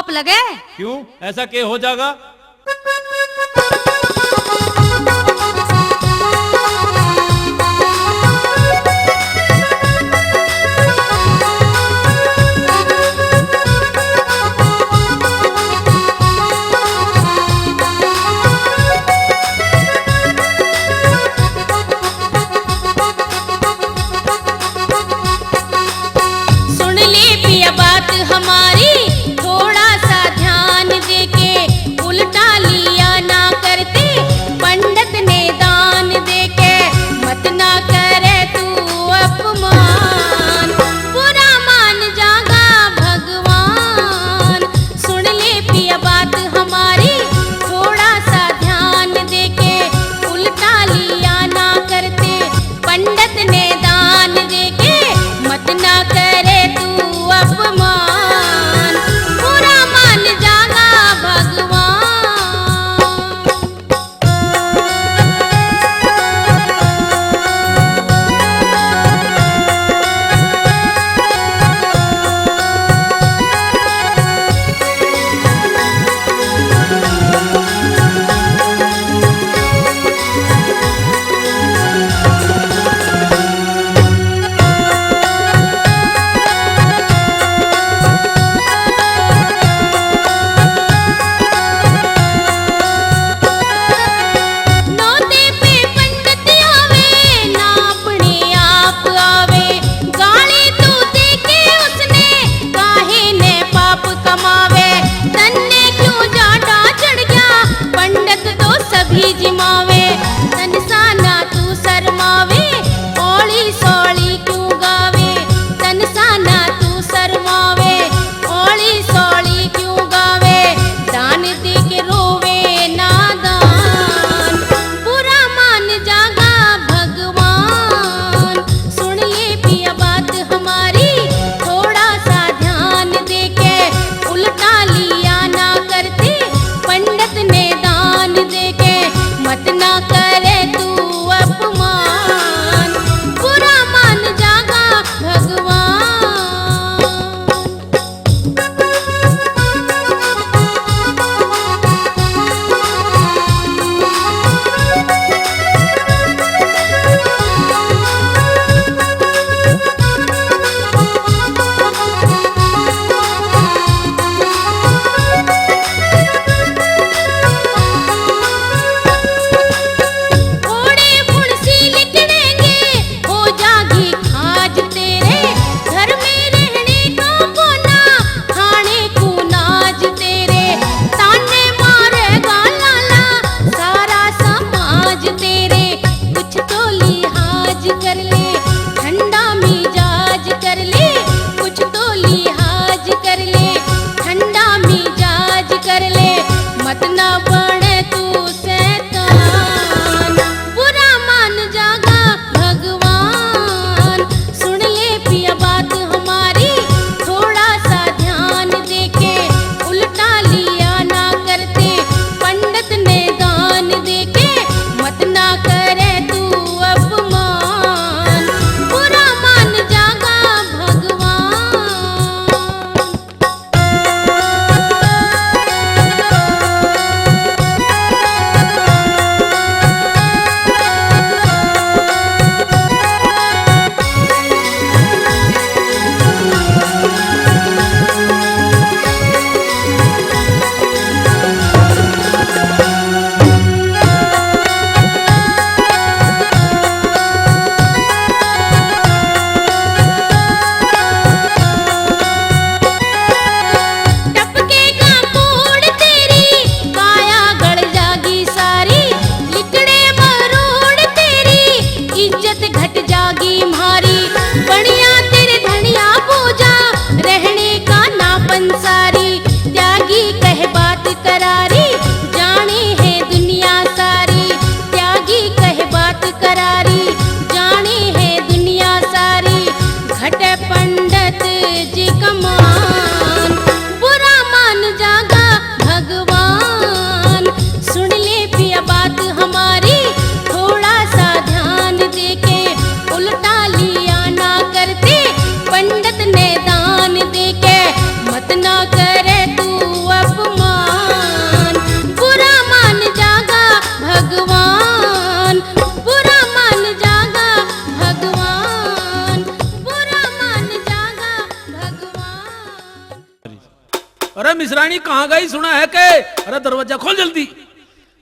पाप लगे। क्यों, ऐसा क्या हो जाएगा? सुन ले पिया बात हमारी, थोड़ा सा ध्यान देके उल्टा लिया ना करते पंडित ने दान देके, मत ना करे तू अपमान, बुरा मान जागा भगवान। सुन ले पिया बात हमारी, थोड़ा सा ध्यान देके उल्टा लिया ना करते पंडित ने दान देके, मत ना करे तू अपमान, बुरा मान जागा भगवान। नौते पे पंडित आवे ना अपने आप आवे, गाली तू देके उसने काहे ने पाप कमावे, तन्ने क्यों जाटा चढ़ गया पंडित तो सभी जिमावे, तन साना तू शर्मावे औली सौली क्यों गावे, तन साना तू शर्मावे औली सौली क्यों गावे, दान दे के रोवे नादान, बुरा मान जागा भगवान। सुन ले पिया बात हमारी, थोड़ा सा ध्यान देके उल्टा लिया ना करते पंडित ने दान देके, मत ना करे तू अपमान, बुरा मान जागा भगवान। घोड़े फुंसी लिकड़ेंगे हो जागी खाज तेरे, घर में रहने को कोना खाने को नाज तेरे, ताने मारेगा लाला सारा समाज तेरे, कुछ तो लिहाज कर ले ठंडा मिजाज कर ले, कुछ तो लिहाज कर ले ठंडा मिजाज कर ले, मत ना बने तू शैतान, बुरा मान जागा भगवान। सुन ले पिया बात हमारी, थोड़ा सा ध्यान देके उल्टा लिया ना करते पंडित ने दान देके, मत ना करे तू अपमान, बुरा मान जागा भगवान। अरे मिश्रानी कहाँ गई सुना है के? अरे दरवाजा खोल जल्दी।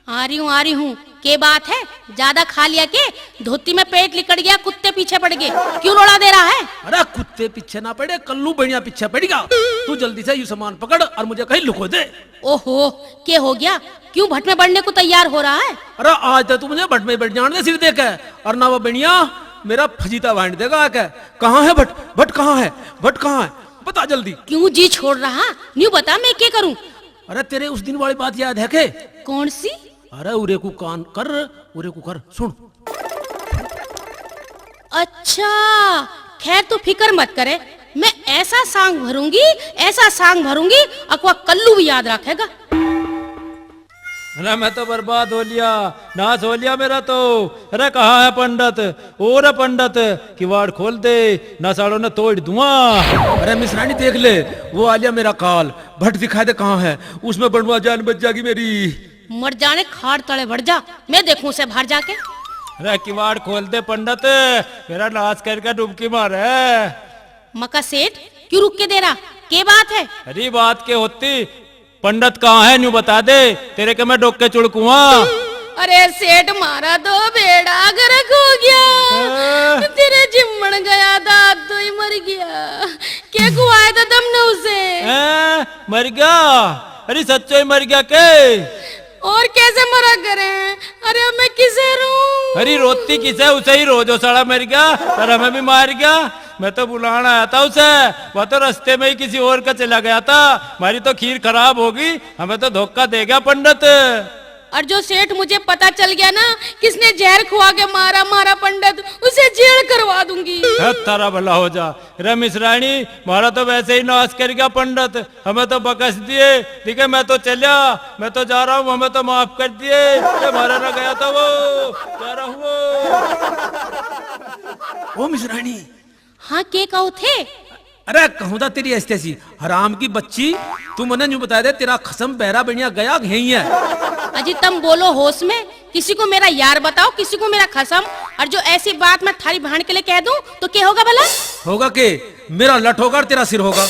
आ रही हूँ। के बात है? ज्यादा खा लिया के? धोती में पेट लिकड़ गया, कुत्ते पीछे पड़ गए, क्यों रोड़ा दे रहा है? अरे कुत्ते पीछे ना पड़े, कल्लू बढ़िया पीछे पड़ेगा। तू जल्दी से ये सामान पकड़ और मुझे कहीं लुको दे। ओहो, के हो गया? क्यों भट में बढ़ने को तैयार हो रहा है? अरे आज तो तू मुझे भट में बैठ जाने दे सिर देख है, और ना वो बढ़िया मेरा फजीता बांट देगा। कहाँ है भट? भट कहाँ है? भट कहाँ है? बता जल्दी। क्यों जी छोड़ रहा? न्यू बता, मैं क्या करूं? अरे तेरे उस दिन वाली बात याद है के? कौन सी? अरे उरे को कान कर, उरे को कर, सुन। अच्छा, खैर तू फिक्र मत करे, मैं ऐसा सांग भरूंगी अकवा कल्लू भी याद रखेगा। अरे मैं तो बर्बाद हो लिया, नाश हो लिया मेरा तो। अरे कहाँ है पंडित? और पंडित किवाड़ खोल दे, ना साड़ो न तोड़ दूंगा। अरे मिश्रानी देख ले, वो आ लिया मेरा काल। भट दिखा दे कहाँ है, उसमें बनवा जान बच जाएगी मेरी। मर जाने, खाड़ तले बढ़ जा, मैं देखूं उसे बाहर जाके। अरे किवाड़ खोल दे पंडित, मेरा नाश करके डुबकी मार है। मका सेठ क्यों रुक के दे रहा? के बात है? अरे बात के होती, पंडित कहाँ है न्यू बता दे, तेरे के मैं डोक के चुड़कुआ। अरे सेठ मारा तो बेड़ा गर्क हो गया, तेरे जिम्मन गया दाद तो ही मर गया। के कुआए था तुमने उसे? मर गया? अरे सच्चो ही मर गया के? और कैसे मरा करें? अरे मैं किसे रू? अरे रोती किसे? उसे ही रो जो साला मर गया और हमें भी मार गया। मैं तो बुलाना आया था उसे, वह तो रास्ते में ही किसी और का चला गया था। हमारी तो खीर खराब होगी, हमें तो धोखा दे गया पंडित। और जो सेठ मुझे पता चल गया ना किसने जहर खुआ के मारा पंडित, उसे जेल करवा दूंगी। तारा भला हो जा। रे मिश्रानी, मारा तो वैसे ही नाश कर गया पंडित, हमें तो बकस दिए। ठीक है मैं तो चलिया, मैं तो जा रहा हूँ, हमें तो माफ कर दिए। मारा ना गया था वो, जा रहा हूँ। ओ मिश्रानी। हाँ के कहो थे? अरे कहूँ था तेरी ऐसी हराम की बच्ची, तू मने न्यू बता दे, तेरा खसम बहरा बढ़िया गया यही है। अजी तुम बोलो होश में, किसी को मेरा यार बताओ, किसी को मेरा खसम। और जो ऐसी बात मैं थारी भाण के लिए कह दूं तो क्या होगा भला? होगा के मेरा लट होगा और तेरा सिर होगा।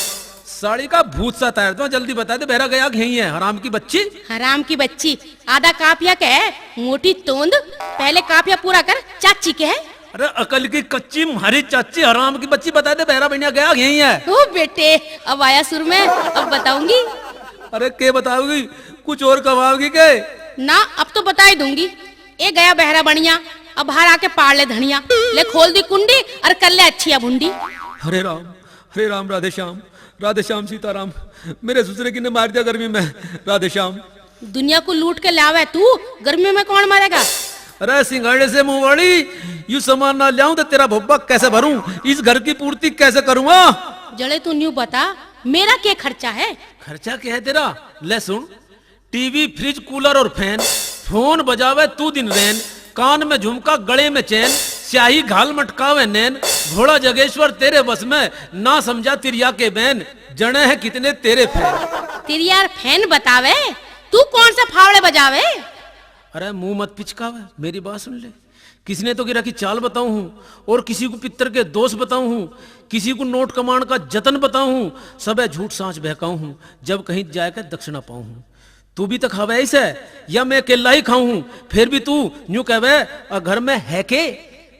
साड़ी का भूत सा तैर दो, जल्दी बता दे, बहरा गया यही है। हराम की बच्ची। हराम की बच्ची आधा काफिया के है, मोटी तोंद। पहले काफिया पूरा कर, चाची के है। अरे अकल की कच्ची मारी चाची, हराम की बच्ची बता दे, बहरा बढ़िया गया यही है। ओ बेटे, अब आया सुर में, अब बताऊंगी। अरे के बताओगी? कुछ और कमाओगी के? ना अब तो बता ही दूंगी। ए गया बहरा बढ़िया, अब बाहर आके पाड़ ले धनिया, ले खोल दी कुंडी और कर ले अच्छी भुंडी। हरे राम राधे श्याम सीताराम। मेरे ससुरे की ने मार दिया गर्मी में, राधे श्याम। दुनिया को लूट के लावे तू, गर्मी में कौन मारेगा? अरे सिंगाड़े से मुंह वाली, यू सामान ना लाऊं तो तेरा भब्बा कैसे भरूं? इस घर की पूर्ति कैसे करूंगा? जड़े तू न्यू बता, मेरा क्या खर्चा है? खर्चा क्या है तेरा? ले सुन, टीवी फ्रिज कूलर और फैन, फोन बजावे तू दिन रैन, कान में झुमका गले में चैन, स्याही घाल मटकावे नैन, घोड़ा जगेश्वर तेरे बस में, ना समझा तिरिया के बैन, जने है कितने तेरे फैन। तिरिया फैन बतावे, तू कौन सा फावड़े बजावे? अरे मुंह मत पिचकावे, मेरी बात सुन ले। किसी तो गिरा की चाल बताऊं हूँ, और किसी को पितर के दोष बताऊं हूँ, किसी को नोट कमाण का जतन बताऊं हूँ, सब झूठ सांच बहकाऊं हूँ, जब कहीं जाकर दक्षिणा पाऊं हूँ। तू भी तो खावे ऐसे, या मैं अकेला ही खाऊं हूँ? फिर भी तू यूं कहवे घर में है के?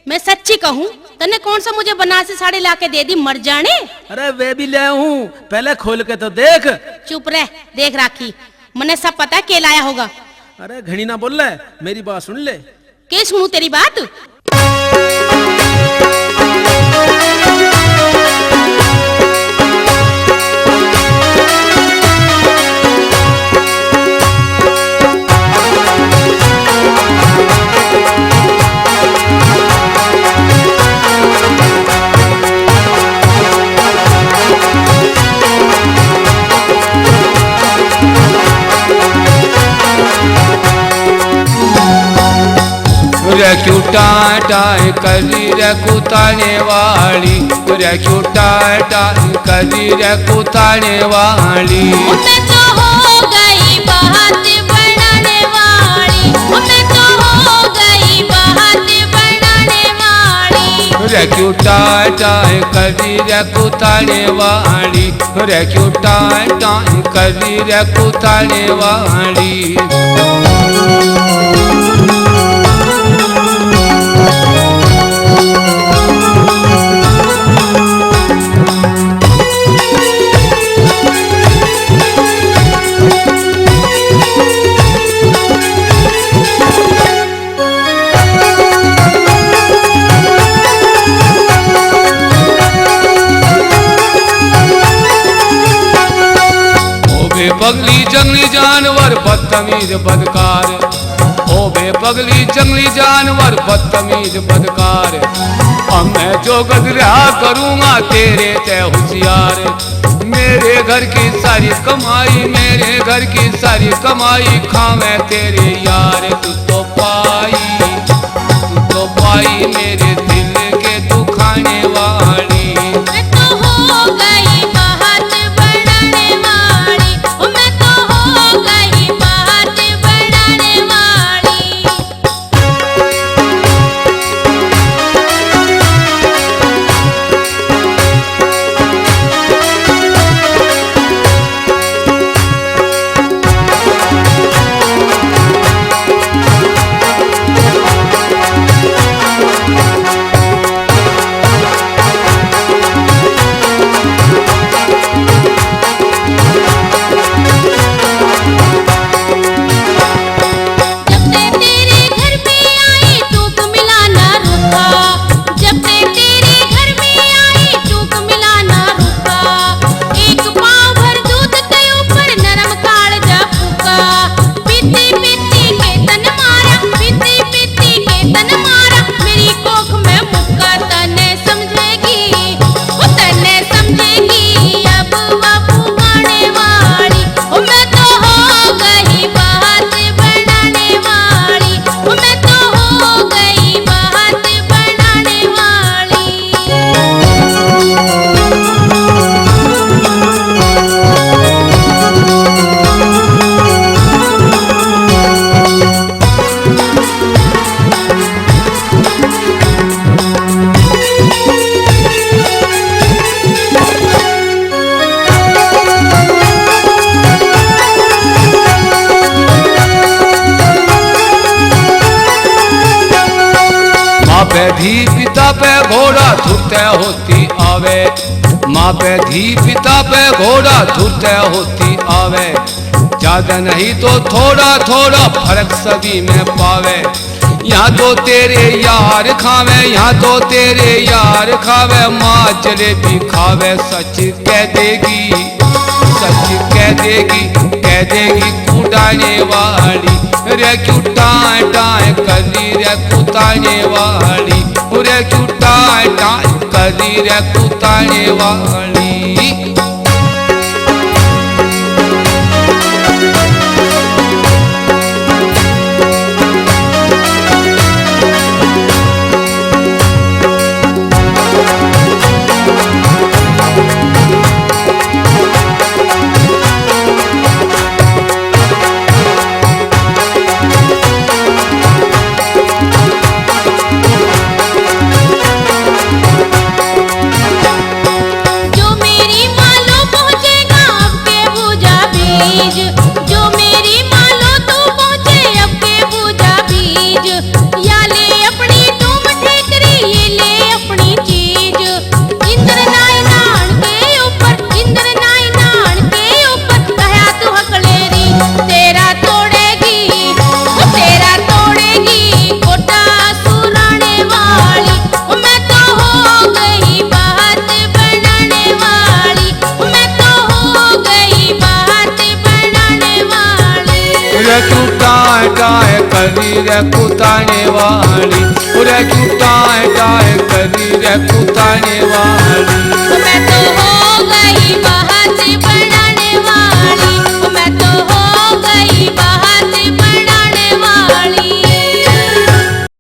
मैं सच्ची कहूँ, तने कौन सा मुझे बनारसी साड़ी लाके दे दी मर जाने? अरे वे भी ले हूँ, पहले खोल के तो देख। चुप रह, देख राखी, मने सब पता है के लाया होगा। अरे घड़ी ना बोल ले, मेरी बात सुन ले। के सुनू तेरी बात? क्यों टाटा करी रे कुताने वाली, क्यों टाटा करी रे कुताने वाली। मैं तो हो गई बात बनाने वाली, मैं तो हो गई बात बनाने वाली। क्यों टाटा करी रे कुताने वाली, क्यों टाटा करी रे कुताने वाली। पगली जंगली जानवर बदतमीज बदकार, ओ बे पगली जंगली जानवर बदतमीज बदकार। अब मैं जो गदरा करूँगा तेरे ते होशियार। मेरे घर की सारी कमाई, मेरे घर की सारी कमाई खावे तेरे यार। तू तो पाई मेरे दिल के तू खाने वाली। मैं तो हो गई बात बढ़ाने वाली, मैं तो हो गई बात बढ़ाने वाली। पे धी पिता पे घोड़ा धुरते होती आवे, माँ पे धी पिता पे घोड़ा धुरते होती आवे। ज्यादा नहीं तो थोड़ा थोड़ा फर्क सभी में पावे। यहाँ तो तेरे यार खावे, यहाँ तो तेरे यार खावे। माँ जलेबी खावे सच कह देगी, सच कह देगी कुटाने वाली। रे क्यों टाए टाए करी रे कुताने वाली, रे क्यों टाए टाए करी रे कुताने वाली। रे क्यों टाए टाए करी रे कुताने वाली।